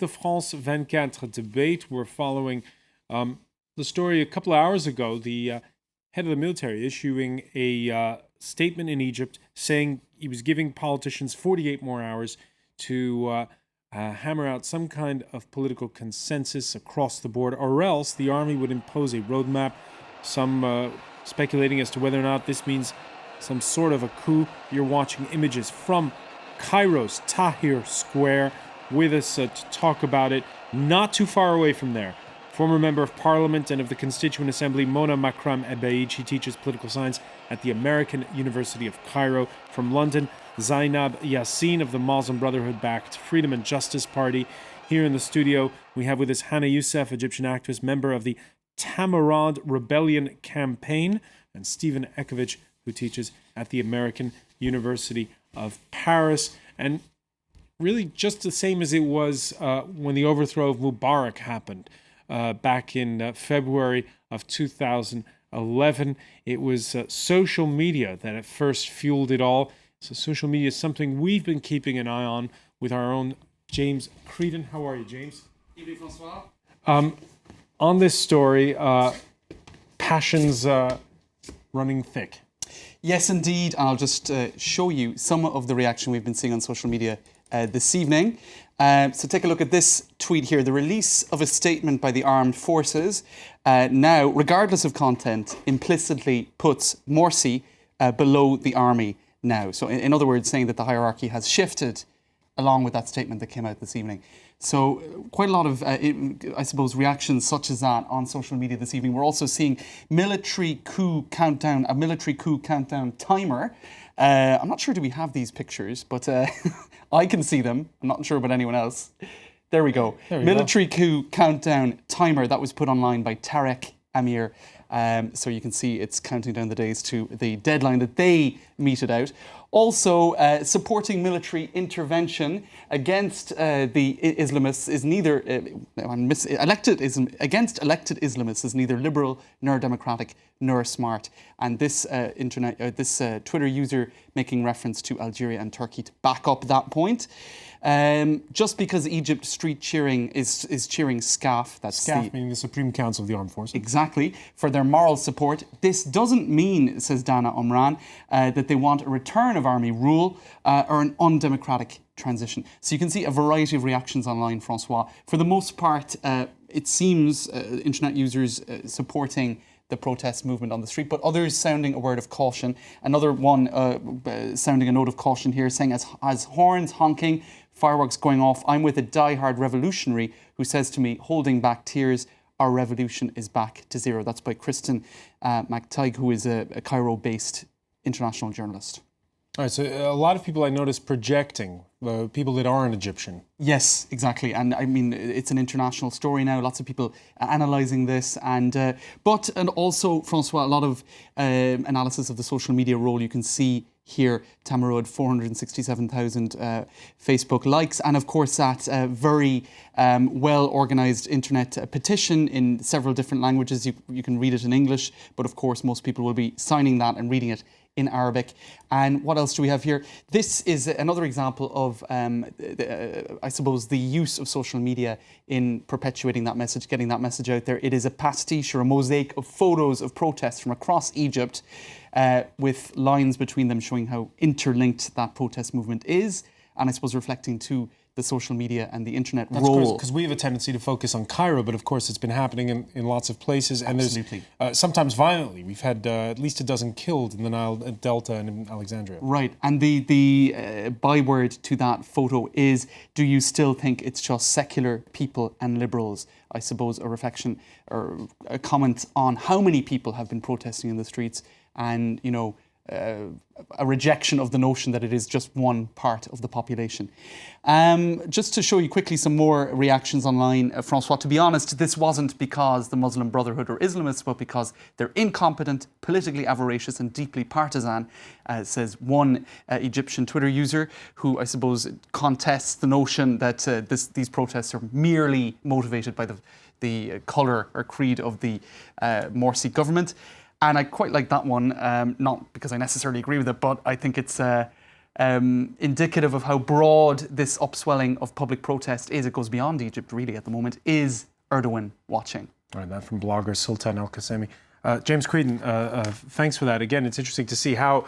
the France 24 debate. We're following the story a couple of hours ago, the head of the military issuing a statement in Egypt saying he was giving politicians 48 more hours to hammer out some kind of political consensus across the board, or else the army would impose a roadmap, some speculating as to whether or not this means some sort of a coup. You're watching images from Cairo's Tahrir Square. With us to talk about it, not too far away from there, former member of parliament and of the Constituent Assembly, Mona MAKRAM EBEID. She teaches political science at the American University of Cairo. From London, Zaïnab YASSIN of the Muslim Brotherhood-backed Freedom and Justice Party. Here in the studio, we have with us Hanna YOUSEF, Egyptian activist, member of the Tamarod Rebellion Campaign, and Stephen EKOVICH, who teaches at the American University of Paris. And really just the same as it was when the overthrow of Mubarak happened back in February of 2011. It was social media that at first fueled it all. So social media is something we've been keeping an eye on with our own James Creedon. How are you, James? Evening, François. On this story, passions running thick. Yes, indeed. I'll just show you some of the reaction we've been seeing on social media this evening. So take a look at this tweet here. The release of a statement by the armed forces now, regardless of content, implicitly puts Morsi below the army now. So in other words, saying that the hierarchy has shifted along with that statement that came out this evening. So quite a lot of, I suppose, reactions such as that on social media this evening. We're also seeing a military coup countdown timer. I'm not sure do we have these pictures, but I can see them. I'm not sure about anyone else. There we go. Military coup countdown timer that was put online by Tarek Amir. So you can see it's counting down the days to the deadline that they meted out. Also, supporting military intervention against the Islamists is neither against elected Islamists is neither liberal nor democratic nor smart. And this Twitter user making reference to Algeria and Turkey to back up that point. Just because Egypt street cheering is cheering SCAF, that's SCAF meaning the Supreme Council of the Armed Forces. Exactly, for their moral support. This doesn't mean, says Dana Omran, that they want a return of army rule or an undemocratic transition. So you can see a variety of reactions online, François. For the most part, it seems internet users supporting the protest movement on the street, but others sounding a word of caution. Another one sounding a note of caution here, saying as horns honking, fireworks going off, I'm with a die-hard revolutionary who says to me, holding back tears, our revolution is back to zero. That's by Kristen McTighe, who is a Cairo-based international journalist. All right, so a lot of people I noticed projecting, people that aren't Egyptian. Yes, exactly. And I mean, it's an international story now. Lots of people analysing this. And also, François, a lot of analysis of the social media role. You can see here, Tamarod, 467,000 Facebook likes. And of course, that very well-organised internet petition in several different languages. You can read it in English, but of course, most people will be signing that and reading it in Arabic. And what else do we have here? This is another example of, I suppose, the use of social media in perpetuating that message, getting that message out there. It is a pastiche or a mosaic of photos of protests from across Egypt with lines between them showing how interlinked that protest movement is, and I suppose reflecting to the social media and the internet role. Because we have a tendency to focus on Cairo, but of course it's been happening in lots of places. And Absolutely. There's sometimes violently. We've had at least a dozen killed in the Nile Delta and in Alexandria. Right, and the byword to that photo is, do you still think it's just secular people and liberals? I suppose a reflection or a comment on how many people have been protesting in the streets, and, you know, a rejection of the notion that it is just one part of the population. Just to show you quickly some more reactions online, François, to be honest, this wasn't because the Muslim Brotherhood are Islamists, but because they're incompetent, politically avaricious and deeply partisan, says one Egyptian Twitter user who, I suppose, contests the notion that these protests are merely motivated by the colour or creed of the Morsi government. And I quite like that one, not because I necessarily agree with it, but I think it's indicative of how broad this upswelling of public protest is. It goes beyond Egypt, really, at the moment. Is Erdogan watching? All right, that from blogger Sultan Al-Qasemi. James Creedon, thanks for that. Again, it's interesting to see how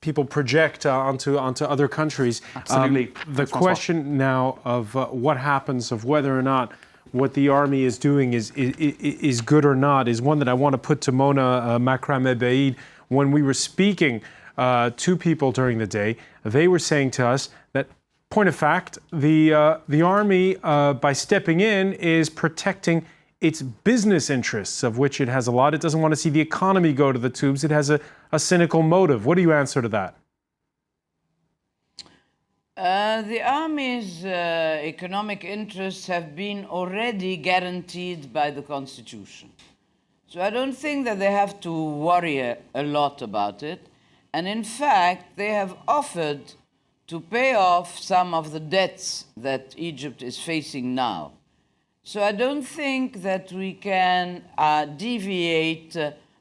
people project onto other countries. Absolutely. The question now of what happens, of whether or not what the army is doing is good or not, is one that I want to put to Mona MAKRAM EBEID. When we were speaking to people during the day, they were saying to us that, point of fact, the army, by stepping in, is protecting its business interests, of which it has a lot. It doesn't want to see the economy go to the tubes. It has a cynical motive. What do you answer to that? The army's economic interests have been already guaranteed by the Constitution. So I don't think that they have to worry a lot about it. And in fact, they have offered to pay off some of the debts that Egypt is facing now. So I don't think that we can deviate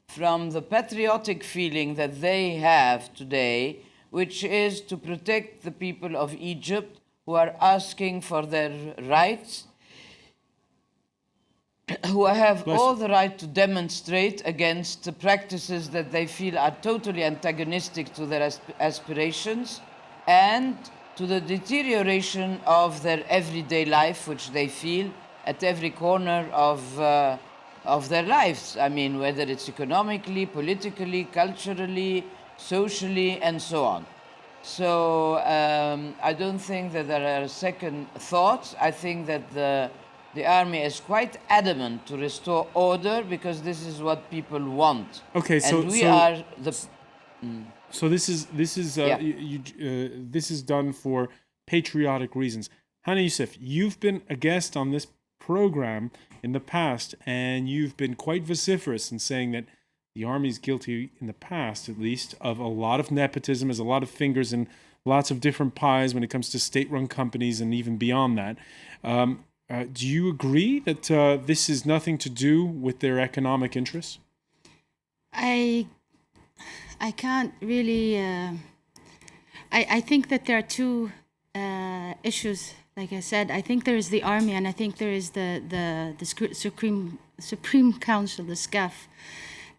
from the patriotic feeling that they have today, which is to protect the people of Egypt who are asking for their rights, who have all the right to demonstrate against the practices that they feel are totally antagonistic to their aspirations and to the deterioration of their everyday life, which they feel at every corner of their lives. I mean, whether it's economically, politically, culturally, socially, and so on. So I don't think that there are second thoughts. I think that the army is quite adamant to restore order because this is what people want. Okay, so and we are the. So this is done for patriotic reasons. Hanna YOUSEF, you've been a guest on this program in the past, and you've been quite vociferous in saying that the army is guilty, in the past at least, of a lot of nepotism, has a lot of fingers in lots of different pies when it comes to state-run companies and even beyond that. Do you agree that this is nothing to do with their economic interests? I can't really. I think that there are two issues. Like I said, I think there is the army, and I think there is the Supreme Council, the SCAF.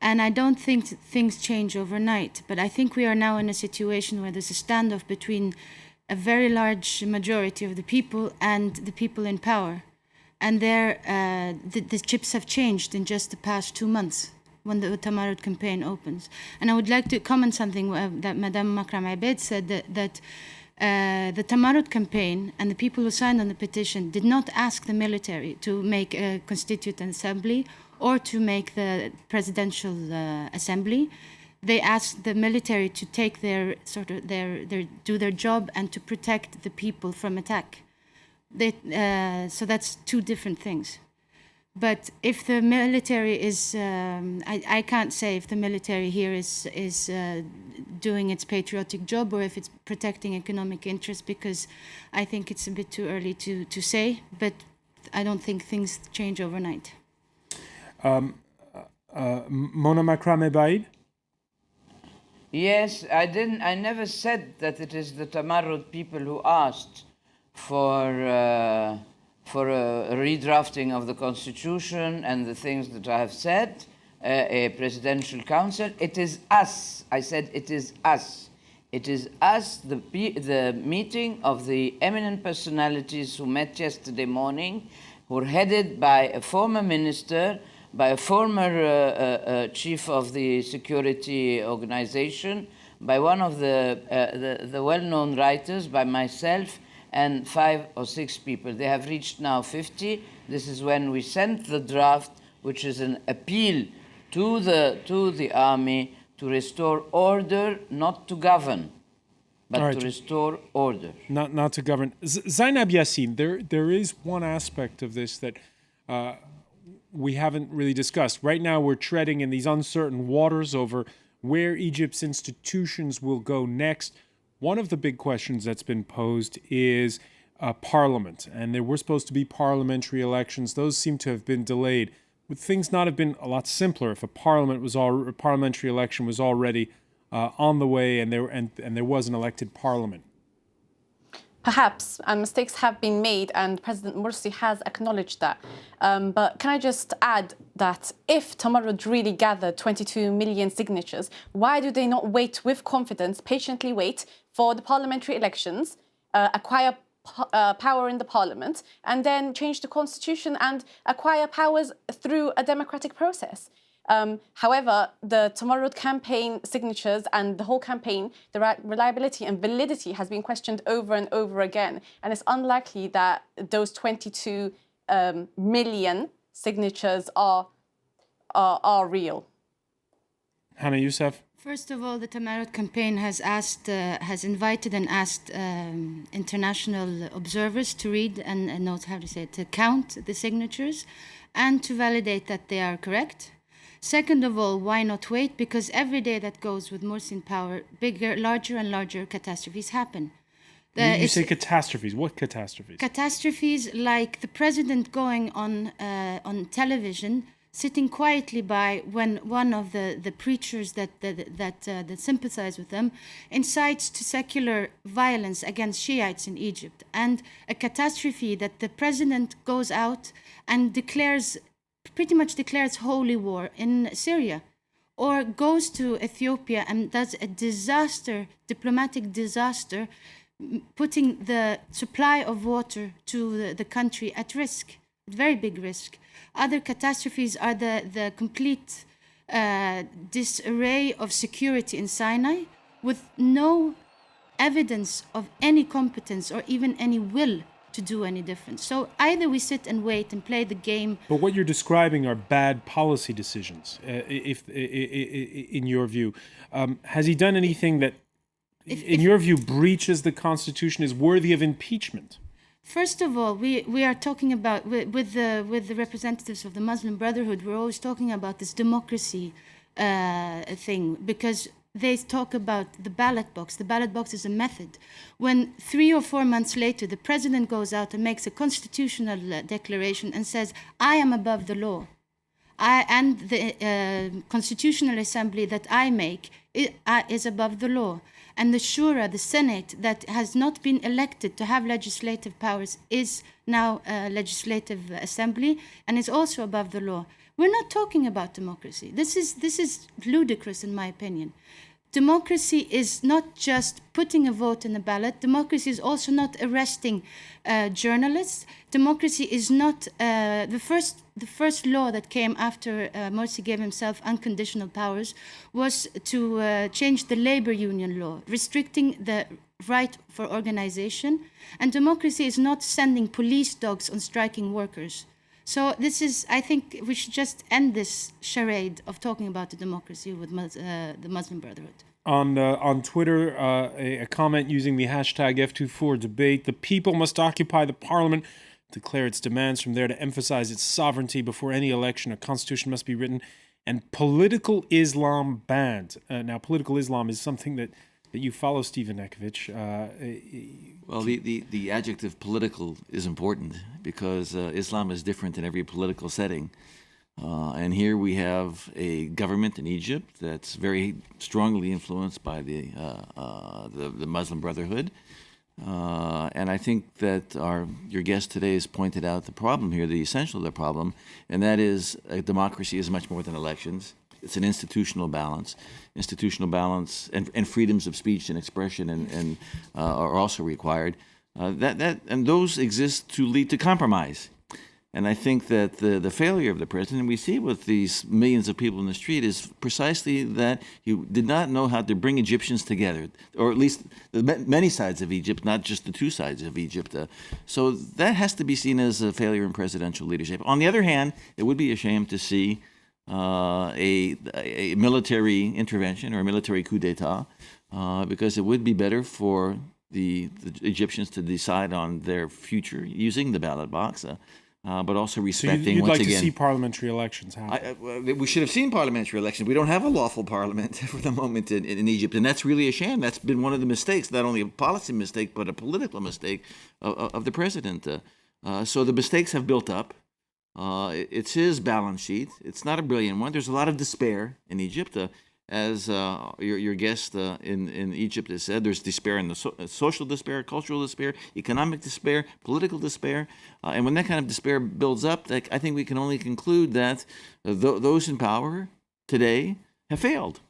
And I don't think things change overnight. But I think we are now in a situation where there's a standoff between a very large majority of the people and the people in power. And the chips have changed in just the past 2 months when the Tamarod campaign opens. And I would like to comment something that Madame MAKRAM EBEID said, that the Tamarod campaign and the people who signed on the petition did not ask the military to make a constituent assembly or to make the presidential assembly. They asked the military to take do their job and to protect the people from attack. So that's two different things. But if the military is, I can't say if the military here is doing its patriotic job or if it's protecting economic interests, because I think it's a bit too early to say, but I don't think things change overnight. Mona MAKRAM EBEID? Yes, I never said that it is the Tamarod people who asked for a redrafting of the Constitution and the things that I have said, a presidential council. It is us. I said it is us. It is us, the meeting of the eminent personalities who met yesterday morning, who were headed by a former minister, by a former chief of the security organization, by one of the well-known writers, by myself, and 5 or 6 people. They have reached now 50. This is when we sent the draft, which is an appeal to the army to restore order, not to govern, but right, to restore order. Not to govern. Zaïnab YASSIN, there is one aspect of this that we haven't really discussed. Right now we're treading in these uncertain waters over where Egypt's institutions will go next. One of the big questions that's been posed is Parliament, and there were supposed to be parliamentary elections. Those seem to have been delayed. Would things not have been a lot simpler if a parliamentary election was already on the way, and there was an elected parliament. Perhaps, and mistakes have been made, and President Morsi has acknowledged that. But can I just add that if Tamarod really gathered 22 million signatures, why do they not wait with confidence, patiently wait for the parliamentary elections, acquire power in the parliament, and then change the constitution and acquire powers through a democratic process? However, the Tamarod campaign signatures and the whole campaign, the reliability and validity has been questioned over and over again. And it's unlikely that those 22 million signatures are real. Hanna YOUSEF? First of all, the Tamarod campaign has invited and asked international observers to read and to count the signatures and to validate that they are correct. Second of all, why not wait? Because every day that goes with Morsi in power, bigger, larger and larger catastrophes happen. You say catastrophes. What catastrophes? Catastrophes like the president going on television, sitting quietly by when one of the preachers that sympathize with them incites to secular violence against Shiites in Egypt, and a catastrophe that the president goes out and pretty much declares holy war in Syria, or goes to Ethiopia and does a diplomatic disaster, putting the supply of water to the country at risk, very big risk. Other catastrophes are the complete disarray of security in Sinai, with no evidence of any competence or even any will to do any difference. So either we sit and wait and play the game. But what you're describing are bad policy decisions, in your view. Has he done anything that, in your view, breaches the Constitution, is worthy of impeachment? First of all, we are talking about, with the representatives of the Muslim Brotherhood, we're always talking about this democracy thing, because they talk about the ballot box. The ballot box is a method. When 3 or 4 months later, the president goes out and makes a constitutional declaration and says, I am above the law, and the Constitutional Assembly that I make is above the law. And the Shura, the Senate, that has not been elected to have legislative powers, is now a legislative assembly and is also above the law. We're not talking about democracy. This is ludicrous, in my opinion. Democracy is not just putting a vote in the ballot. Democracy is also not arresting journalists. Democracy is not the first law that came after Morsi gave himself unconditional powers was to change the labor union law, restricting the right for organization. And democracy is not sending police dogs on striking workers. So I think we should just end this charade of talking about the democracy with the Muslim Brotherhood. On Twitter, a comment using the hashtag F24debate, the people must occupy the parliament, declare its demands from there to emphasize its sovereignty before any election. A constitution must be written, and political Islam banned. Now, political Islam is something that you follow, Stephen EKOVICH. Well, the adjective political is important because Islam is different in every political setting. And here we have a government in Egypt that's very strongly influenced by the Muslim Brotherhood. And I think that your guest today has pointed out the problem here, the essential of the problem, and that is a democracy is much more than elections. It's an institutional balance. Institutional balance and freedoms of speech and expression and are also required. And those exist to lead to compromise. And I think that the failure of the president, we see with these millions of people in the street, is precisely that he did not know how to bring Egyptians together, or at least the many sides of Egypt, not just the two sides of Egypt. So that has to be seen as a failure in presidential leadership. On the other hand, it would be a shame to see a military intervention or a military coup d'etat, because it would be better for the Egyptians to decide on their future using the ballot box, but also respecting, so you'd once like again... to see parliamentary elections happen? We should have seen parliamentary elections. We don't have a lawful parliament for the moment in Egypt, and that's really a shame. That's been one of the mistakes, not only a policy mistake, but a political mistake of the president. So the mistakes have built up. It's his balance sheet. It's not a brilliant one. There's a lot of despair in Egypt. as your guest in Egypt has said, there's despair in the social despair, cultural despair, economic despair, political despair. And when that kind of despair builds up, I think we can only conclude that those in power today have failed.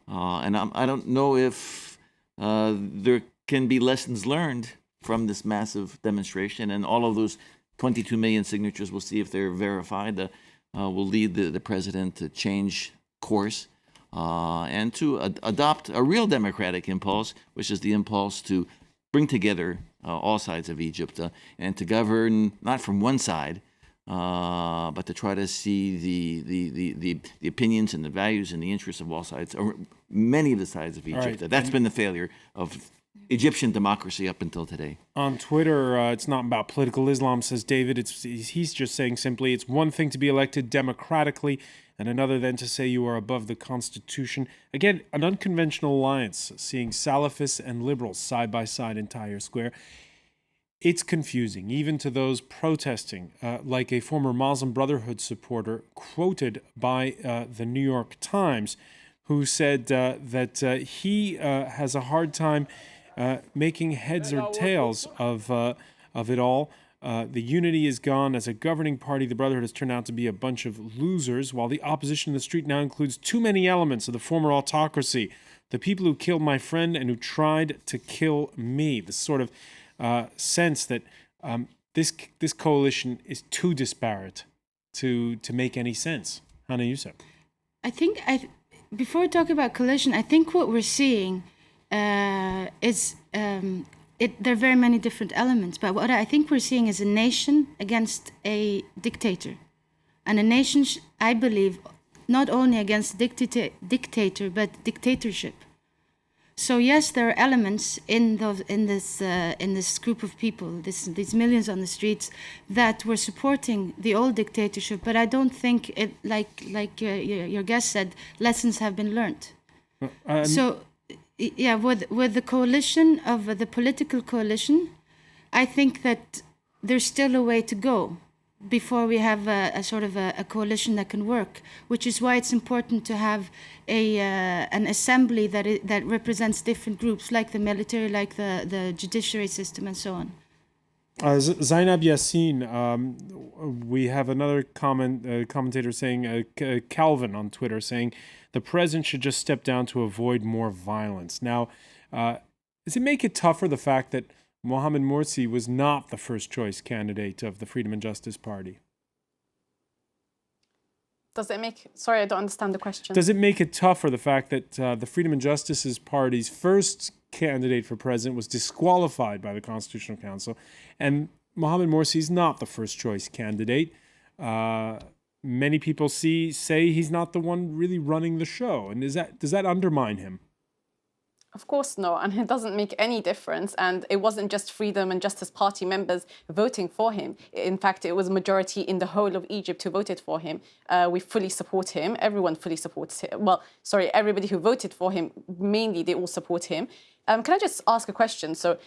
And I don't know if there can be lessons learned from this massive demonstration, and all of those 22 million signatures, we'll see if they're verified, will lead the president to change course and to adopt a real democratic impulse, which is the impulse to bring together all sides of Egypt and to govern not from one side, but to try to see the opinions and the values and the interests of all sides, or many of the sides of Egypt. Right. That's been the failure of Egyptian democracy up until today. On Twitter, it's not about political Islam, says David. He's just saying simply, it's one thing to be elected democratically and another then to say you are above the Constitution. Again, an unconventional alliance, seeing Salafists and liberals side by side in Tahrir Square. It's confusing, even to those protesting, like a former Muslim Brotherhood supporter quoted by the New York Times, who said that he has a hard time making heads or tails of it all. The unity is gone. As a governing party, the Brotherhood has turned out to be a bunch of losers, while the opposition in the street now includes too many elements of the former autocracy. The people who killed my friend and who tried to kill me. This sort of sense that this coalition is too disparate to make any sense. Hanna YOUSEF. I think before we talk about coalition, I think what we're seeing is there are very many different elements, but what I think we're seeing is a nation against a dictator, and a nation, I believe, not only against dictator but dictatorship. So yes, there are elements in this group of people, these millions on the streets, that were supporting the old dictatorship. But I don't think it, like your guest said, lessons have been learned. So yeah, with the coalition of the political coalition, I think that there's still a way to go before we have a sort of a coalition that can work, which is why it's important to have an assembly that represents different groups, like the military, like the judiciary system, and so on. Zaïnab YASSIN, we have another commentator saying, Calvin on Twitter, saying, the president should just step down to avoid more violence. Now, does it make it tougher, the fact that Mohamed Morsi was not the first choice candidate of the Freedom and Justice Party? Does it make... Sorry, I don't understand the question. Does it make it tougher, the fact that the Freedom and Justice Party's first candidate for president was disqualified by the Constitutional Council, and Mohamed Morsi is not the first choice candidate? Many people say he's not the one really running the show, and does that undermine him? Of course not, and it doesn't make any difference. And it wasn't just Freedom and Justice Party members voting for him. In fact, it was a majority in the whole of Egypt who voted for him. We fully support him. Everyone fully supports him. Well, sorry, everybody who voted for him, mainly they all support him. Can I just ask a question? So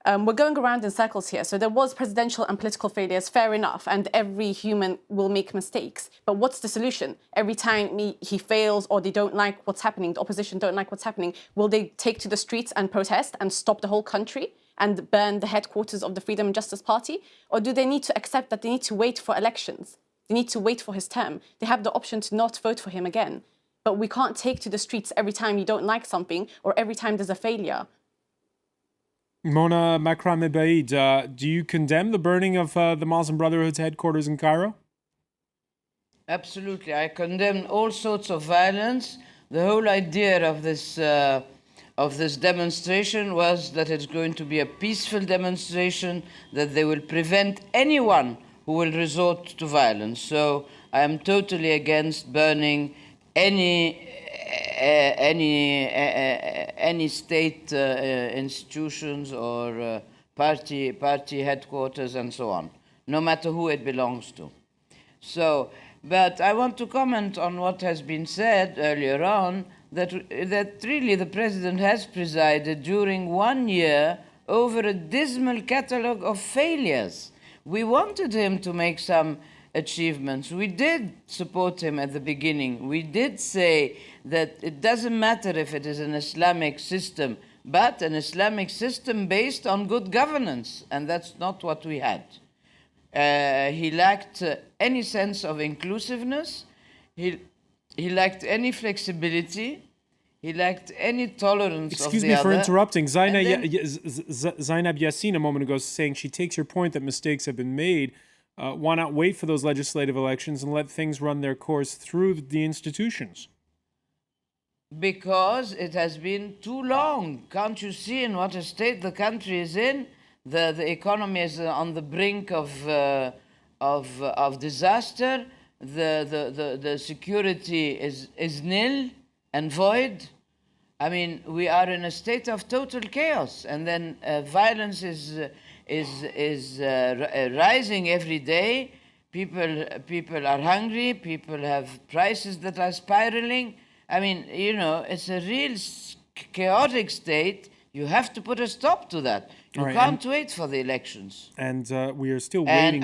we're going around in circles here. So there was presidential and political failures, fair enough, and every human will make mistakes. But what's the solution? Every time he fails or they don't like what's happening, the opposition don't like what's happening, will they take to the streets and protest and stop the whole country and burn the headquarters of the Freedom and Justice Party? Or do they need to accept that they need to wait for elections? They need to wait for his term. They have the option to not vote for him again. But we can't take to the streets every time you don't like something or every time there's a failure. Mona MAKRAM EBEID, do you condemn the burning of the Muslim Brotherhood's headquarters in Cairo? Absolutely. I condemn all sorts of violence. The whole idea of this demonstration was that it's going to be a peaceful demonstration, that they will prevent anyone who will resort to violence. So I am totally against burning any state institutions or party headquarters and so on, no matter who it belongs to. So, but I want to comment on what has been said earlier on, that really the president has presided during 1 year over a dismal catalogue of failures. We wanted him to make some achievements. We did support him at the beginning. We did say that it doesn't matter if it is an Islamic system, but an Islamic system based on good governance, and that's not what we had. He lacked any sense of inclusiveness. He lacked any flexibility. He lacked any tolerance Excuse of the me for other. interrupting. then- Zaïnab YASSIN a moment ago saying she takes your point that mistakes have been made. Why not wait for those legislative elections and let things run their course through the institutions? Because it has been too long. Can't you see in what a state the country is in? The economy is on the brink of disaster. The security is nil and void. I mean, we are in a state of total chaos, and then violence is rising every day. People are hungry. People have prices that are spiraling. I mean, you know, it's a real chaotic state. You have to put a stop to that. You can't wait for the elections. And we are still waiting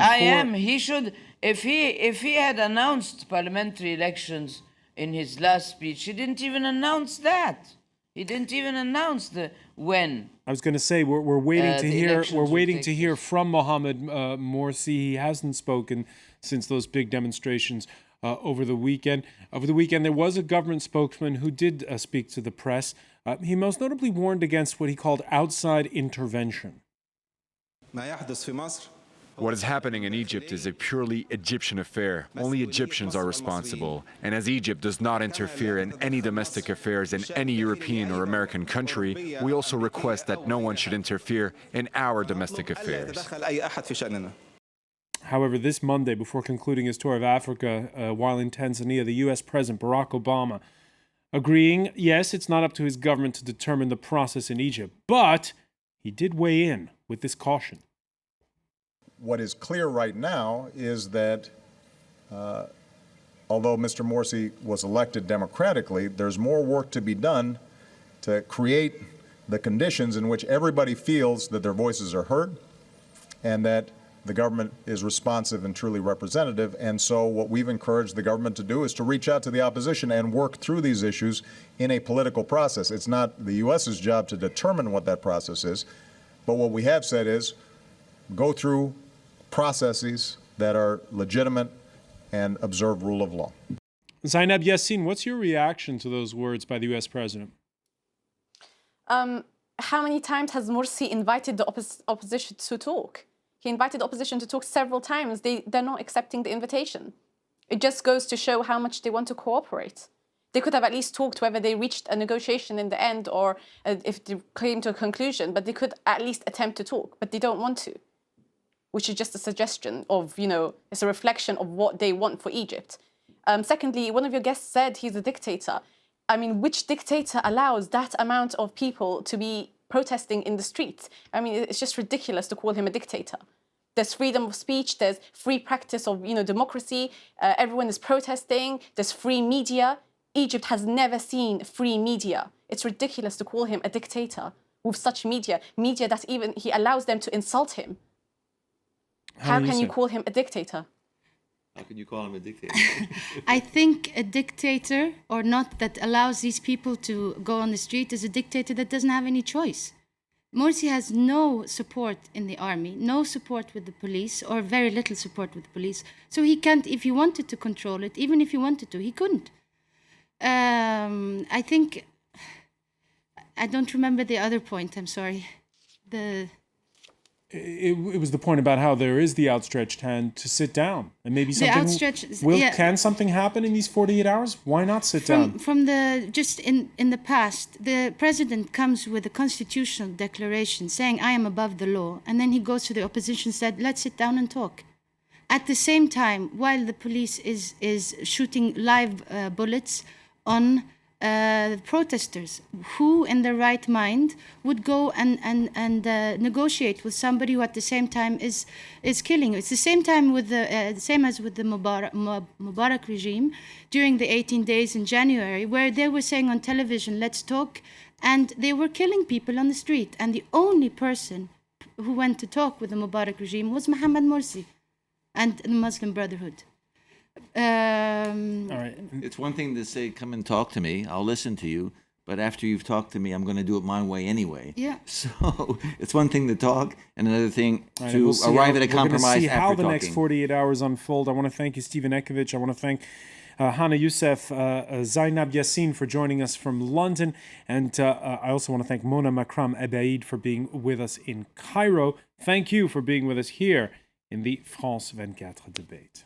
He should, if he had announced parliamentary elections in his last speech, he didn't even announce that. He didn't even announce the when. I was going to say we're waiting to the hear elections will take from Mohamed Morsi. He hasn't spoken since those big demonstrations over the weekend. Over the weekend, there was a government spokesman who did speak to the press. He most notably warned against what he called outside intervention. What is happening in Egypt is a purely Egyptian affair. Only Egyptians are responsible. And as Egypt does not interfere in any domestic affairs in any European or American country, we also request that no one should interfere in our domestic affairs. However, this Monday, before concluding his tour of Africa while in Tanzania, the U.S. President Barack Obama agreeing, yes, it's not up to his government to determine the process in Egypt, but he did weigh in with this caution. What is clear right now is that although Mr. Morsi was elected democratically, there's more work to be done to create the conditions in which everybody feels that their voices are heard and that the government is responsive and truly representative. And so what we've encouraged the government to do is to reach out to the opposition and work through these issues in a political process. It's not the U.S.'s job to determine what that process is, but what we have said is go through processes that are legitimate and observe rule of law. Zaïnab YASSIN, what's your reaction to those words by the U.S. President? How many times has Morsi invited the opposition to talk? He invited the opposition to talk several times. They're not accepting the invitation. It just goes to show how much they want to cooperate. They could have at least talked whether they reached a negotiation in the end or if they came to a conclusion, but they could at least attempt to talk, but they don't want to, which is just a suggestion of, you know, it's a reflection of what they want for Egypt. Secondly, one of your guests said he's a dictator. I mean, which dictator allows that amount of people to be protesting in the streets? I mean, it's just ridiculous to call him a dictator. There's freedom of speech, there's free practice of, you know, democracy, everyone is protesting, there's free media. Egypt has never seen free media. It's ridiculous to call him a dictator with such media that even he allows them to insult him. How can you call him a dictator? How can you call him a dictator? I think a dictator or not that allows these people to go on the street is a dictator that doesn't have any choice. Morsi has no support in the army, no support with the police, or very little support with the police. So he can't, if he wanted to control it, even if he wanted to, he couldn't. I think, I don't remember the other point, I'm sorry. It was the point about how there is the outstretched hand to sit down, and maybe something. Can something happen in these 48 hours? Why not sit down? Just in the past, the president comes with a constitutional declaration saying, I am above the law, and then he goes to the opposition and said, let's sit down and talk. At the same time, while the police is shooting live bullets on protesters, who in their right mind would go and negotiate with somebody who at the same time is killing? It's the same time with same as with the Mubarak regime during the 18 days in January, where they were saying on television, let's talk, and they were killing people on the street. And the only person who went to talk with the Mubarak regime was Mohamed Morsi. and the Muslim Brotherhood. All right. It's one thing to say, come and talk to me. I'll listen to you. But after you've talked to me, I'm going to do it my way anyway. Yeah. So it's one thing to talk and another thing Right, to we'll see arrive how- at a compromise We're going to see after how the talking. next 48 hours unfold. I want to thank you, Stephen EKOVICH. I want to thank Hanna YOUSEF, Zaïnab, YASSIN for joining us from London. And I also want to thank Mona MAKRAM EBEID for being with us in Cairo. Thank you for being with us here in the France 24 debate.